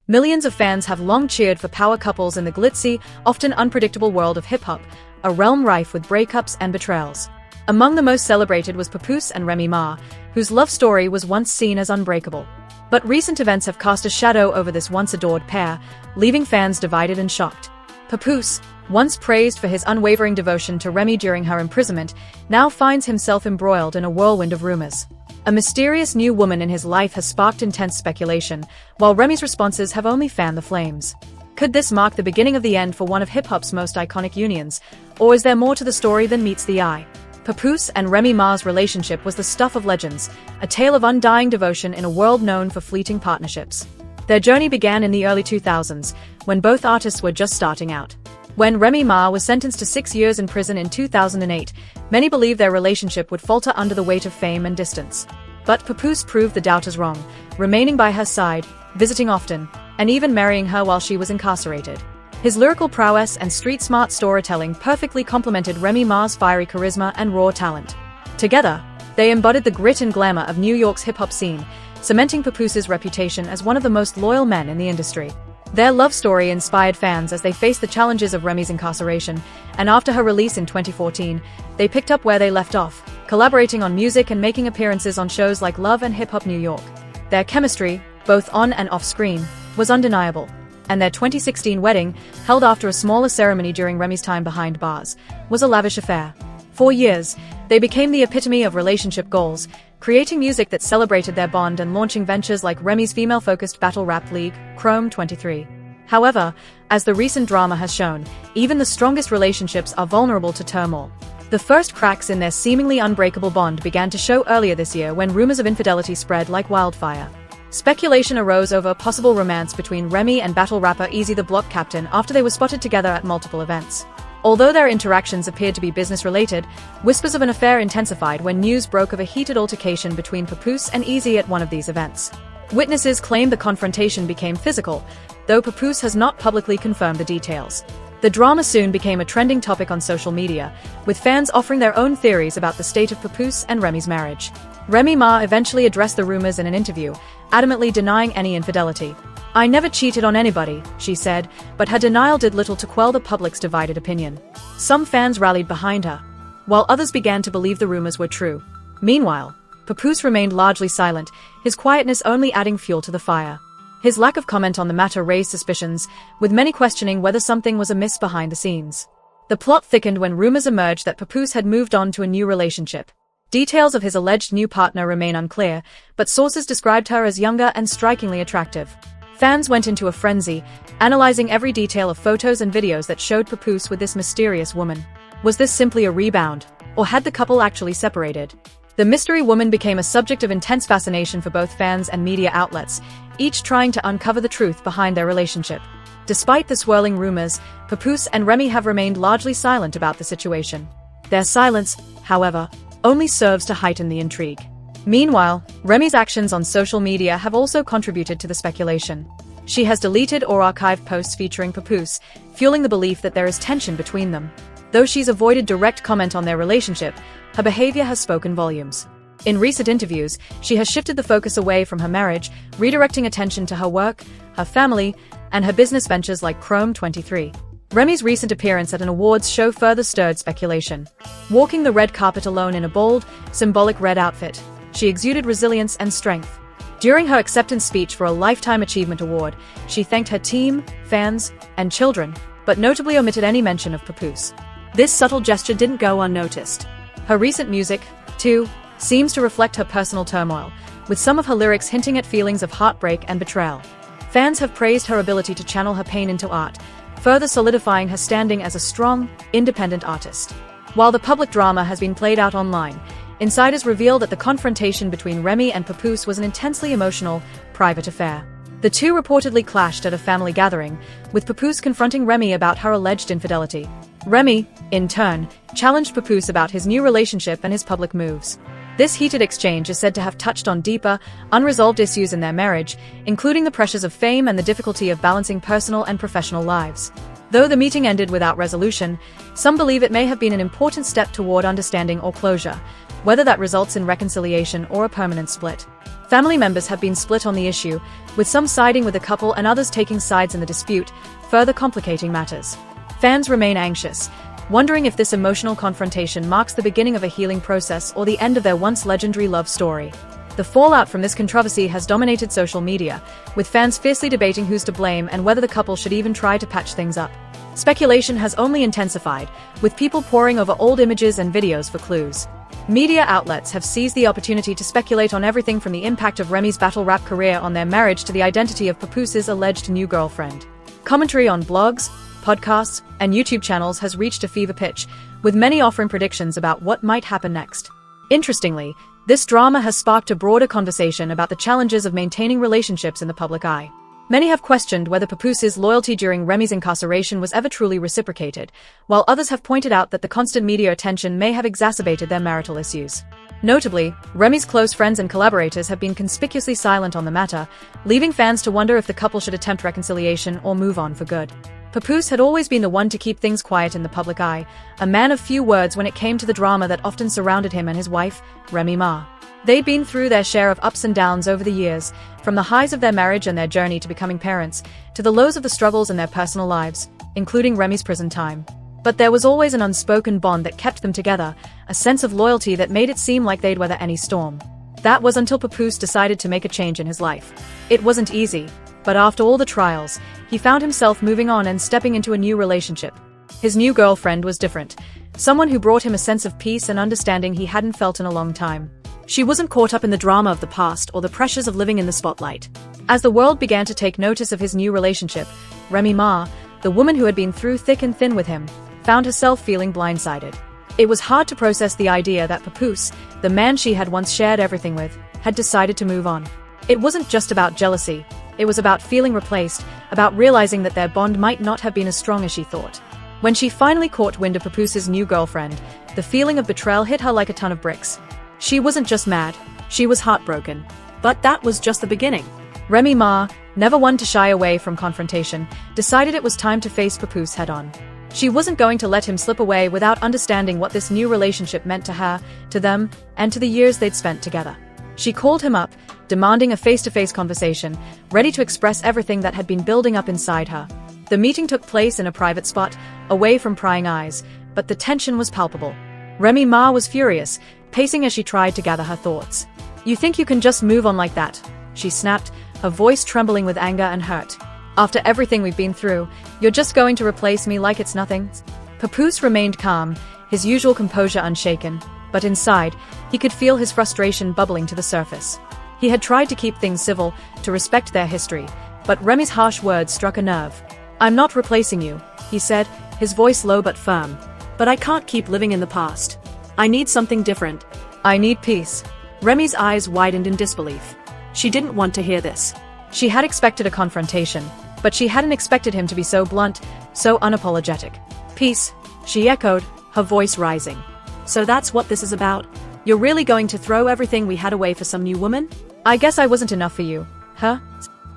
Millions of fans have long cheered for power couples in the glitzy, often unpredictable world of hip-hop, a realm rife with breakups and betrayals. Among the most celebrated was Papoose and Remy Ma, whose love story was once seen as unbreakable. But recent events have cast a shadow over this once-adored pair, leaving fans divided and shocked. Papoose, once praised for his unwavering devotion to Remy during her imprisonment, now finds himself embroiled in a whirlwind of rumors. A mysterious new woman in his life has sparked intense speculation, while Remy's responses have only fanned the flames. Could this mark the beginning of the end for one of hip-hop's most iconic unions, or is there more to the story than meets the eye? Papoose and Remy Ma's relationship was the stuff of legends, a tale of undying devotion in a world known for fleeting partnerships. Their journey began in the early 2000s, when both artists were just starting out. When Remy Ma was sentenced to 6 years in prison in 2008, many believed their relationship would falter under the weight of fame and distance. But Papoose proved the doubters wrong, remaining by her side, visiting often, and even marrying her while she was incarcerated. His lyrical prowess and street-smart storytelling perfectly complemented Remy Ma's fiery charisma and raw talent. Together, they embodied the grit and glamour of New York's hip-hop scene, cementing Papoose's reputation as one of the most loyal men in the industry. Their love story inspired fans as they faced the challenges of Remy's incarceration, and after her release in 2014, they picked up where they left off, collaborating on music and making appearances on shows like Love and Hip Hop New York. Their chemistry, both on and off screen, was undeniable, and their 2016 wedding, held after a smaller ceremony during Remy's time behind bars, was a lavish affair. For years, they became the epitome of relationship goals, creating music that celebrated their bond and launching ventures like Remy's female-focused battle rap league, Chrome 23. However, as the recent drama has shown, even the strongest relationships are vulnerable to turmoil. The first cracks in their seemingly unbreakable bond began to show earlier this year when rumors of infidelity spread like wildfire. Speculation arose over a possible romance between Remy and battle rapper Eazy the Block Captain after they were spotted together at multiple events. Although their interactions appeared to be business-related, whispers of an affair intensified when news broke of a heated altercation between Papoose and Eazy at one of these events. Witnesses claim the confrontation became physical, though Papoose has not publicly confirmed the details. The drama soon became a trending topic on social media, with fans offering their own theories about the state of Papoose and Remy's marriage. Remy Ma eventually addressed the rumors in an interview, adamantly denying any infidelity. "I never cheated on anybody," she said, but her denial did little to quell the public's divided opinion. Some fans rallied behind her, while others began to believe the rumors were true. Meanwhile, Papoose remained largely silent, his quietness only adding fuel to the fire. His lack of comment on the matter raised suspicions, with many questioning whether something was amiss behind the scenes. The plot thickened when rumors emerged that Papoose had moved on to a new relationship. Details of his alleged new partner remain unclear, but sources described her as younger and strikingly attractive. Fans went into a frenzy, analyzing every detail of photos and videos that showed Papoose with this mysterious woman. Was this simply a rebound, or had the couple actually separated? The mystery woman became a subject of intense fascination for both fans and media outlets, each trying to uncover the truth behind their relationship. Despite the swirling rumors, Papoose and Remy have remained largely silent about the situation. Their silence, however, only serves to heighten the intrigue. Meanwhile, Remy's actions on social media have also contributed to the speculation. She has deleted or archived posts featuring Papoose, fueling the belief that there is tension between them. Though she's avoided direct comment on their relationship, her behavior has spoken volumes. In recent interviews, she has shifted the focus away from her marriage, redirecting attention to her work, her family, and her business ventures like Chrome 23. Remy's recent appearance at an awards show further stirred speculation. Walking the red carpet alone in a bold, symbolic red outfit, she exuded resilience and strength. During her acceptance speech for a Lifetime Achievement Award, she thanked her team, fans, and children, but notably omitted any mention of Papoose. This subtle gesture didn't go unnoticed. Her recent music, too, seems to reflect her personal turmoil, with some of her lyrics hinting at feelings of heartbreak and betrayal. Fans have praised her ability to channel her pain into art, further solidifying her standing as a strong, independent artist. While the public drama has been played out online, insiders reveal that the confrontation between Remy and Papoose was an intensely emotional, private affair. The two reportedly clashed at a family gathering, with Papoose confronting Remy about her alleged infidelity. Remy, in turn, challenged Papoose about his new relationship and his public moves. This heated exchange is said to have touched on deeper, unresolved issues in their marriage, including the pressures of fame and the difficulty of balancing personal and professional lives. Though the meeting ended without resolution, some believe it may have been an important step toward understanding or closure, whether that results in reconciliation or a permanent split. Family members have been split on the issue, with some siding with the couple and others taking sides in the dispute, further complicating matters. Fans remain anxious, wondering if this emotional confrontation marks the beginning of a healing process or the end of their once legendary love story. The fallout from this controversy has dominated social media, with fans fiercely debating who's to blame and whether the couple should even try to patch things up. Speculation has only intensified, with people poring over old images and videos for clues. Media outlets have seized the opportunity to speculate on everything from the impact of Remy's battle rap career on their marriage to the identity of Papoose's alleged new girlfriend. Commentary on blogs, podcasts, and YouTube channels has reached a fever pitch, with many offering predictions about what might happen next. Interestingly, this drama has sparked a broader conversation about the challenges of maintaining relationships in the public eye. Many have questioned whether Papoose's loyalty during Remy's incarceration was ever truly reciprocated, while others have pointed out that the constant media attention may have exacerbated their marital issues. Notably, Remy's close friends and collaborators have been conspicuously silent on the matter, leaving fans to wonder if the couple should attempt reconciliation or move on for good. Papoose had always been the one to keep things quiet in the public eye, a man of few words when it came to the drama that often surrounded him and his wife, Remy Ma. They'd been through their share of ups and downs over the years, from the highs of their marriage and their journey to becoming parents, to the lows of the struggles in their personal lives, including Remy's prison time. But there was always an unspoken bond that kept them together, a sense of loyalty that made it seem like they'd weather any storm. That was until Papoose decided to make a change in his life. It wasn't easy, but after all the trials, he found himself moving on and stepping into a new relationship. His new girlfriend was different, someone who brought him a sense of peace and understanding he hadn't felt in a long time. She wasn't caught up in the drama of the past or the pressures of living in the spotlight. As the world began to take notice of his new relationship, Remy Ma, the woman who had been through thick and thin with him, found herself feeling blindsided. It was hard to process the idea that Papoose, the man she had once shared everything with, had decided to move on. It wasn't just about jealousy. It was about feeling replaced, about realizing that their bond might not have been as strong as she thought. When she finally caught wind of Papoose's new girlfriend, the feeling of betrayal hit her like a ton of bricks. She wasn't just mad, she was heartbroken. But that was just the beginning. Remy Ma, never one to shy away from confrontation, decided it was time to face Papoose head-on. She wasn't going to let him slip away without understanding what this new relationship meant to her, to them, and to the years they'd spent together. She called him up, demanding a face-to-face conversation, ready to express everything that had been building up inside her. The meeting took place in a private spot, away from prying eyes, but the tension was palpable. Remy Ma was furious, pacing as she tried to gather her thoughts. "You think you can just move on like that?" she snapped, her voice trembling with anger and hurt. "After everything we've been through, you're just going to replace me like it's nothing?" Papoose remained calm, his usual composure unshaken, but inside, he could feel his frustration bubbling to the surface. He had tried to keep things civil, to respect their history, but Remy's harsh words struck a nerve. "I'm not replacing you," he said, his voice low but firm. "But I can't keep living in the past. I need something different. I need peace." Remy's eyes widened in disbelief. She didn't want to hear this. She had expected a confrontation, but she hadn't expected him to be so blunt, so unapologetic. "Peace," she echoed, her voice rising. "So that's what this is about? You're really going to throw everything we had away for some new woman? I guess I wasn't enough for you, huh?"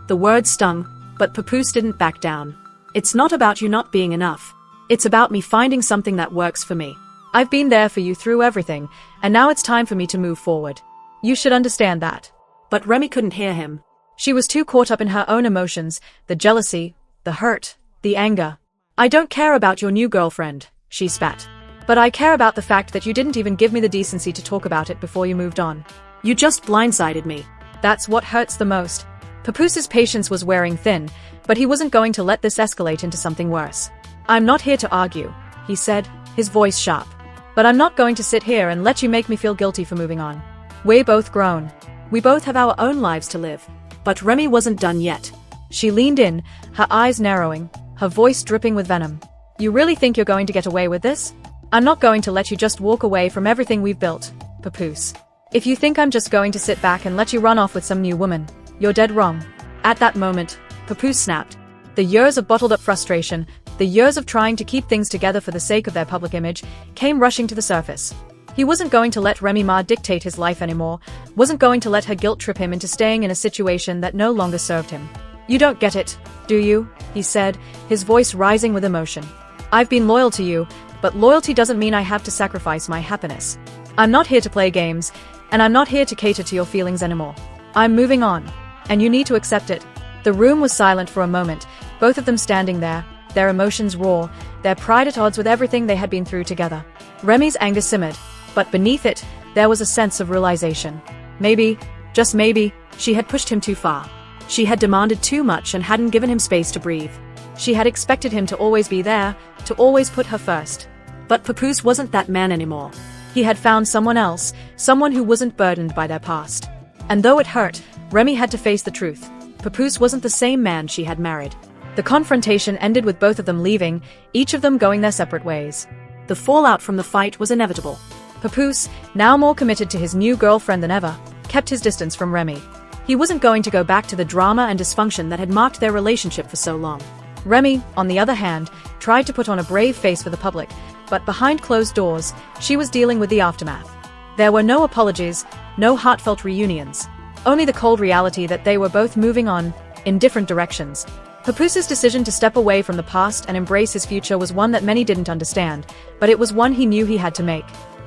The words stung, but Papoose didn't back down. "It's not about you not being enough. It's about me finding something that works for me. I've been there for you through everything, and now it's time for me to move forward. You should understand that." But Remy couldn't hear him. She was too caught up in her own emotions, the jealousy, the hurt, the anger. "I don't care about your new girlfriend," she spat. "But I care about the fact that you didn't even give me the decency to talk about it before you moved on. You just blindsided me. That's what hurts the most." Papoose's patience was wearing thin, but he wasn't going to let this escalate into something worse. "I'm not here to argue," he said, his voice sharp. "But I'm not going to sit here and let you make me feel guilty for moving on. We're both grown. We both have our own lives to live." But Remy wasn't done yet. She leaned in, her eyes narrowing, her voice dripping with venom. "You really think you're going to get away with this? I'm not going to let you just walk away from everything we've built, Papoose. If you think I'm just going to sit back and let you run off with some new woman, you're dead wrong." At that moment, Papoose snapped. The years of bottled-up frustration, the years of trying to keep things together for the sake of their public image, came rushing to the surface. He wasn't going to let Remy Ma dictate his life anymore, wasn't going to let her guilt trip him into staying in a situation that no longer served him. "You don't get it, do you?" he said, his voice rising with emotion. "I've been loyal to you, but loyalty doesn't mean I have to sacrifice my happiness. I'm not here to play games, and I'm not here to cater to your feelings anymore." I'm moving on. And you need to accept it. The room was silent for a moment, both of them standing there, their emotions raw, their pride at odds with everything they had been through together. Remy's anger simmered, but beneath it, there was a sense of realization. Maybe, just maybe, she had pushed him too far. She had demanded too much and hadn't given him space to breathe. She had expected him to always be there, to always put her first. But Papoose wasn't that man anymore. He had found someone else, someone who wasn't burdened by their past. And though it hurt, Remy had to face the truth. Papoose wasn't the same man she had married. The confrontation ended with both of them leaving, each of them going their separate ways. The fallout from the fight was inevitable. Papoose, now more committed to his new girlfriend than ever, kept his distance from Remy. He wasn't going to go back to the drama and dysfunction that had marked their relationship for so long. Remy, on the other hand, tried to put on a brave face for the public, but behind closed doors, she was dealing with the aftermath. There were no apologies, no heartfelt reunions. Only the cold reality that they were both moving on, in different directions. Papoose's decision to step away from the past and embrace his future was one that many didn't understand, but it was one he knew he had to make.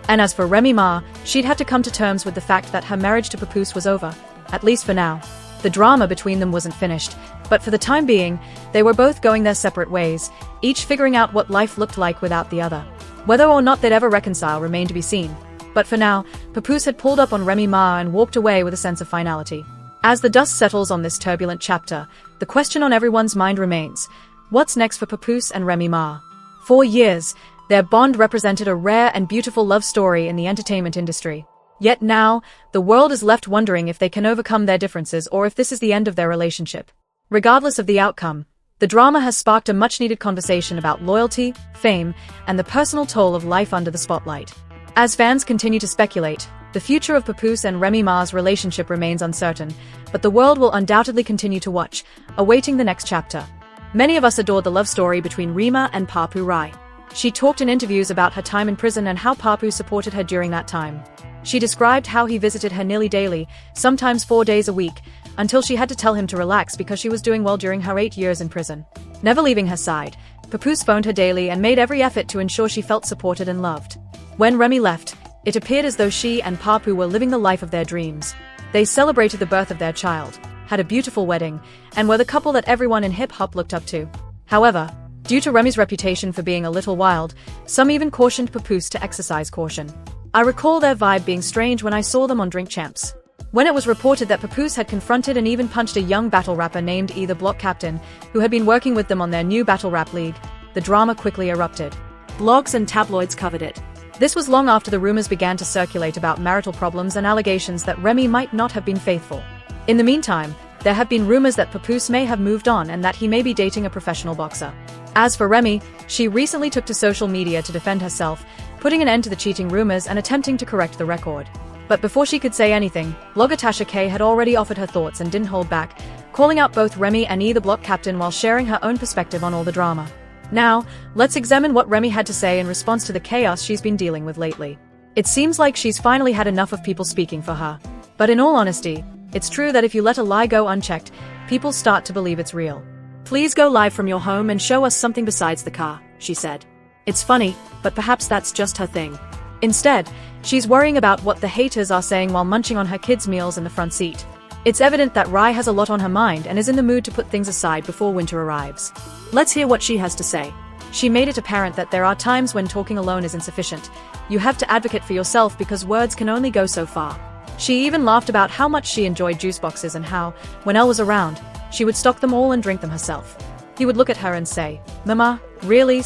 And as for Remy Ma, she'd had to come to terms with the fact that her marriage to Papoose was over, at least for now. The drama between them wasn't finished, but for the time being, they were both going their separate ways, each figuring out what life looked like without the other. Whether or not they'd ever reconcile remained to be seen. But for now, Papoose had pulled up on Remy Ma and walked away with a sense of finality. As the dust settles on this turbulent chapter, the question on everyone's mind remains, what's next for Papoose and Remy Ma? For years, their bond represented a rare and beautiful love story in the entertainment industry. Yet now, the world is left wondering if they can overcome their differences or if this is the end of their relationship. Regardless of the outcome, the drama has sparked a much-needed conversation about loyalty, fame, and the personal toll of life under the spotlight. As fans continue to speculate, the future of Papoose and Remy Ma's relationship remains uncertain, but the world will undoubtedly continue to watch, awaiting the next chapter. Many of us adored the love story between Rema and Papoose. She talked in interviews about her time in prison and how Papoose supported her during that time. She described how he visited her nearly daily, sometimes 4 days a week, until she had to tell him to relax because she was doing well during her 8 years in prison. Never leaving her side, Papoose phoned her daily and made every effort to ensure she felt supported and loved. When Remy left, it appeared as though she and Papoose were living the life of their dreams. They celebrated the birth of their child, had a beautiful wedding, and were the couple that everyone in hip-hop looked up to. However, due to Remy's reputation for being a little wild, some even cautioned Papoose to exercise caution. I recall their vibe being strange when I saw them on Drink Champs. When it was reported that Papoose had confronted and even punched a young battle rapper named E the Block Captain, who had been working with them on their new battle rap league, the drama quickly erupted. Blogs and tabloids covered it. This was long after the rumors began to circulate about marital problems and allegations that Remy might not have been faithful. In the meantime, there have been rumors that Papoose may have moved on and that he may be dating a professional boxer. As for Remy, she recently took to social media to defend herself, putting an end to the cheating rumors and attempting to correct the record. But before she could say anything, blogger Tasha K had already offered her thoughts and didn't hold back, calling out both Remy and E the Block Captain while sharing her own perspective on all the drama. Now, let's examine what Remy had to say in response to the chaos she's been dealing with lately. It seems like she's finally had enough of people speaking for her. But in all honesty, it's true that if you let a lie go unchecked, people start to believe it's real. Please go live from your home and show us something besides the car, she said. It's funny, but perhaps that's just her thing. Instead, she's worrying about what the haters are saying while munching on her kids' meals in the front seat. It's evident that Rye has a lot on her mind and is in the mood to put things aside before winter arrives. Let's hear what she has to say. She made it apparent that there are times when talking alone is insufficient. You have to advocate for yourself because words can only go so far. She even laughed about how much she enjoyed juice boxes and how, when Elle was around, she would stock them all and drink them herself. He would look at her and say, "Mama, really?"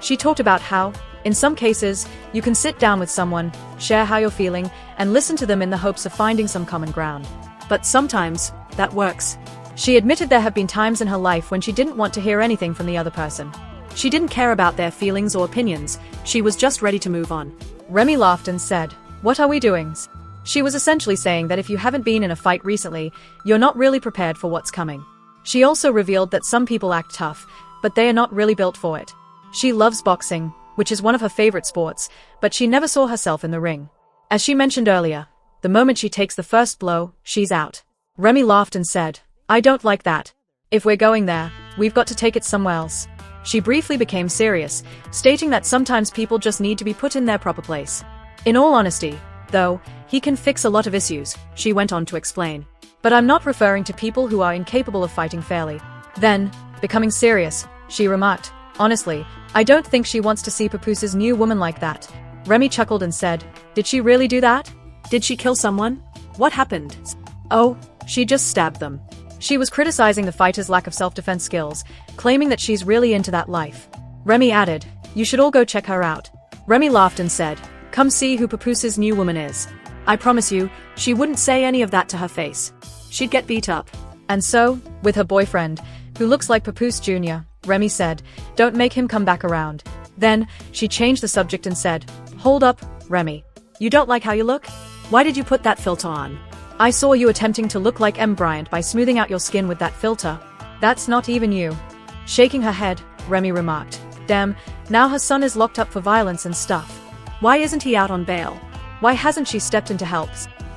She talked about how, in some cases, you can sit down with someone, share how you're feeling, and listen to them in the hopes of finding some common ground. But sometimes, that works. She admitted there have been times in her life when she didn't want to hear anything from the other person. She didn't care about their feelings or opinions, she was just ready to move on. Remy laughed and said, "What are we doing?" She was essentially saying that if you haven't been in a fight recently, you're not really prepared for what's coming. She also revealed that some people act tough, but they are not really built for it. She loves boxing, which is one of her favorite sports, but she never saw herself in the ring. As she mentioned earlier, the moment she takes the first blow, she's out. Remy laughed and said, "I don't like that. If we're going there, we've got to take it somewhere else." She briefly became serious, stating that sometimes people just need to be put in their proper place. In all honesty, though, he can fix a lot of issues, she went on to explain. But I'm not referring to people who are incapable of fighting fairly. Then, becoming serious, she remarked, honestly, I don't think she wants to see Papoose's new woman like that. Remy chuckled and said, did she really do that? Did she kill someone? What happened? Oh, she just stabbed them. She was criticizing the fighter's lack of self-defense skills, claiming that she's really into that life. Remy added, you should all go check her out. Remy laughed and said, come see who Papoose's new woman is. I promise you, she wouldn't say any of that to her face. She'd get beat up. And so, with her boyfriend, who looks like Papoose Jr., Remy said, don't make him come back around. Then, she changed the subject and said, hold up, Remy. You don't like how you look? Why did you put that filter on? I saw you attempting to look like M. Bryant by smoothing out your skin with that filter. That's not even you. Shaking her head, Remy remarked, damn, now her son is locked up for violence and stuff. Why isn't he out on bail? Why hasn't she stepped in to help?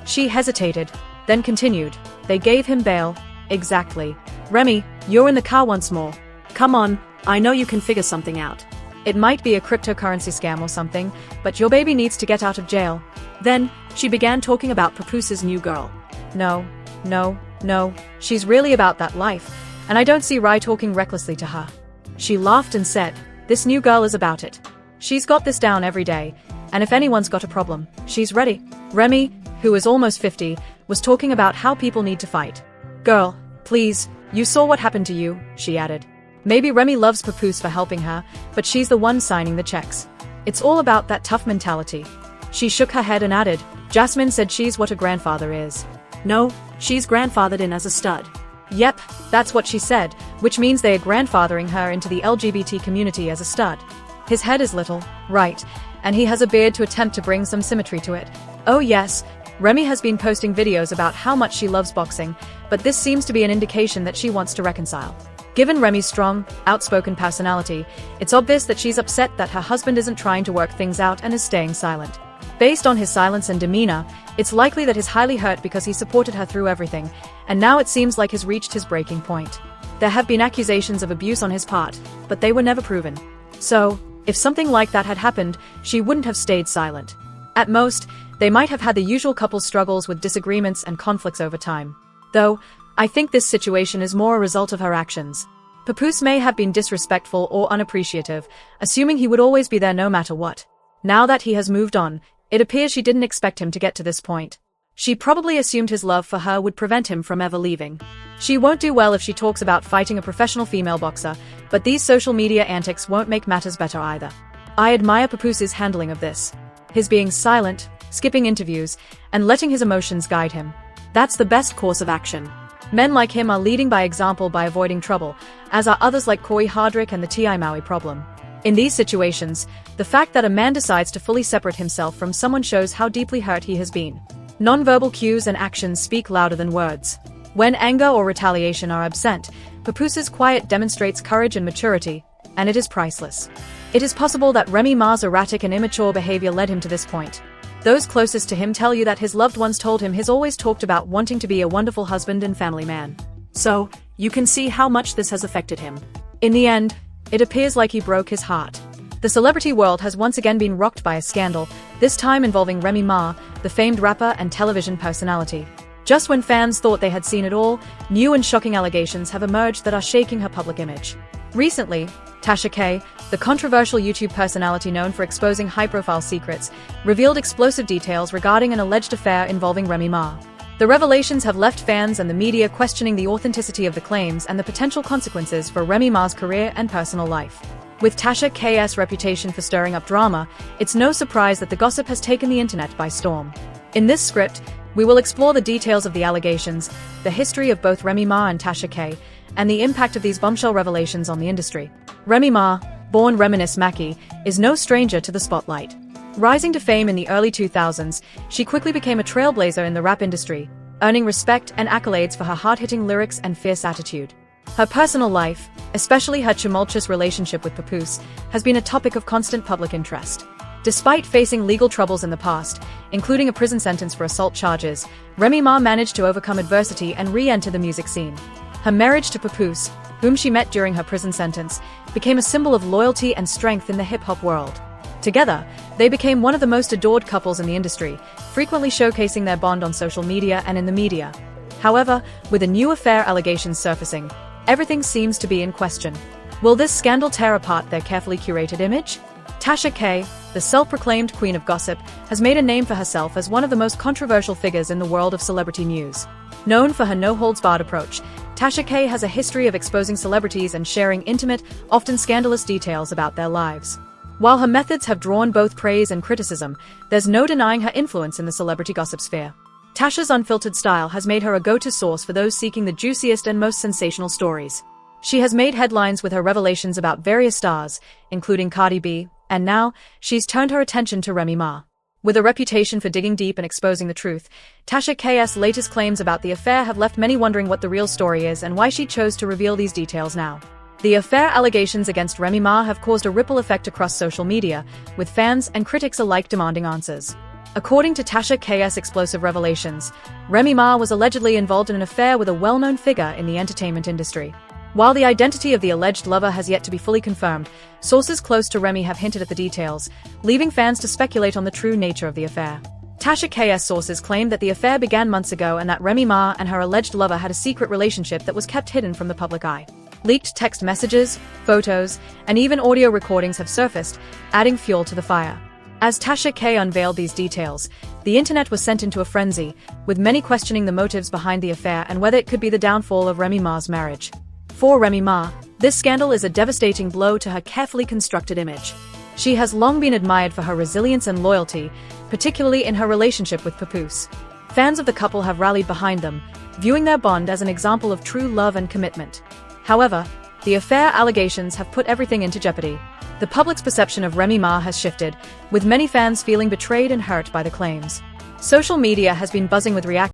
She hesitated, then continued, they gave him bail. Exactly. Remy, you're in the car once more. Come on, I know you can figure something out. It might be a cryptocurrency scam or something, but your baby needs to get out of jail. Then, she began talking about Papoose's new girl. No, she's really about that life, and I don't see Rai talking recklessly to her. She laughed and said, this new girl is about it. She's got this down every day, and if anyone's got a problem, she's ready. Remy, who is almost 50, was talking about how people need to fight. Girl, please, you saw what happened to you, she added. Maybe Remy loves Papoose for helping her, but she's the one signing the checks. It's all about that tough mentality. She shook her head and added, Jasmine said she's what a grandfather is. No, she's grandfathered in as a stud. Yep, that's what she said, which means they are grandfathering her into the LGBT community as a stud. His head is little, right, and he has a beard to attempt to bring some symmetry to it. Oh yes, Remy has been posting videos about how much she loves boxing, but this seems to be an indication that she wants to reconcile. Given Remy's strong, outspoken personality, it's obvious that she's upset that her husband isn't trying to work things out and is staying silent. Based on his silence and demeanor, it's likely that he's highly hurt because he supported her through everything, and now it seems like he's reached his breaking point. There have been accusations of abuse on his part, but they were never proven. So, if something like that had happened, she wouldn't have stayed silent. At most, they might have had the usual couple struggles with disagreements and conflicts over time. Though, I think this situation is more a result of her actions. Papoose may have been disrespectful or unappreciative, assuming he would always be there no matter what. Now that he has moved on, it appears she didn't expect him to get to this point. She probably assumed his love for her would prevent him from ever leaving. She won't do well if she talks about fighting a professional female boxer, but these social media antics won't make matters better either. I admire Papoose's handling of this. His being silent, skipping interviews, and letting his emotions guide him. That's the best course of action. Men like him are leading by example by avoiding trouble, as are others like Corey Hardrick and the T.I. Maui problem. In these situations, the fact that a man decides to fully separate himself from someone shows how deeply hurt he has been. Non-verbal cues and actions speak louder than words. When anger or retaliation are absent, Papoose's quiet demonstrates courage and maturity, and it is priceless. It is possible that Remy Ma's erratic and immature behavior led him to this point. Those closest to him tell you that his loved ones told him he's always talked about wanting to be a wonderful husband and family man. So, you can see how much this has affected him. In the end, it appears like he broke his heart. The celebrity world has once again been rocked by a scandal, this time involving Remy Ma, the famed rapper and television personality. Just when fans thought they had seen it all, new and shocking allegations have emerged that are shaking her public image. Recently, Tasha K, the controversial YouTube personality known for exposing high-profile secrets, revealed explosive details regarding an alleged affair involving Remy Ma. The revelations have left fans and the media questioning the authenticity of the claims and the potential consequences for Remy Ma's career and personal life. With Tasha K's reputation for stirring up drama, it's no surprise that the gossip has taken the internet by storm. In this script, we will explore the details of the allegations, the history of both Remy Ma and Tasha K, and the impact of these bombshell revelations on the industry. Remy Ma, born Reminisce Mackey, is no stranger to the spotlight. Rising to fame in the early 2000s, she quickly became a trailblazer in the rap industry, earning respect and accolades for her hard-hitting lyrics and fierce attitude. Her personal life, especially her tumultuous relationship with Papoose, has been a topic of constant public interest. Despite facing legal troubles in the past, including a prison sentence for assault charges, Remy Ma managed to overcome adversity and re-enter the music scene. Her marriage to Papoose, whom she met during her prison sentence, became a symbol of loyalty and strength in the hip-hop world. Together, they became one of the most adored couples in the industry, frequently showcasing their bond on social media and in the media. However, with a new affair allegations surfacing, everything seems to be in question. Will this scandal tear apart their carefully curated image? Tasha K, the self-proclaimed queen of gossip, has made a name for herself as one of the most controversial figures in the world of celebrity news. Known for her no-holds-barred approach, Tasha K has a history of exposing celebrities and sharing intimate, often scandalous details about their lives. While her methods have drawn both praise and criticism, there's no denying her influence in the celebrity gossip sphere. Tasha's unfiltered style has made her a go-to source for those seeking the juiciest and most sensational stories. She has made headlines with her revelations about various stars, including Cardi B, and now, she's turned her attention to Remy Ma. With a reputation for digging deep and exposing the truth, Tasha K's latest claims about the affair have left many wondering what the real story is and why she chose to reveal these details now. The affair allegations against Remy Ma have caused a ripple effect across social media, with fans and critics alike demanding answers. According to Tasha K's explosive revelations, Remy Ma was allegedly involved in an affair with a well-known figure in the entertainment industry. While the identity of the alleged lover has yet to be fully confirmed, sources close to Remy have hinted at the details, leaving fans to speculate on the true nature of the affair. Tasha K's sources claim that the affair began months ago and that Remy Ma and her alleged lover had a secret relationship that was kept hidden from the public eye. Leaked text messages, photos, and even audio recordings have surfaced, adding fuel to the fire. As Tasha K unveiled these details, the internet was sent into a frenzy, with many questioning the motives behind the affair and whether it could be the downfall of Remy Ma's marriage. For Remy Ma, this scandal is a devastating blow to her carefully constructed image. She has long been admired for her resilience and loyalty, particularly in her relationship with Papoose. Fans of the couple have rallied behind them, viewing their bond as an example of true love and commitment. However, the affair allegations have put everything into jeopardy. The public's perception of Remy Ma has shifted, with many fans feeling betrayed and hurt by the claims. Social media has been buzzing with reactions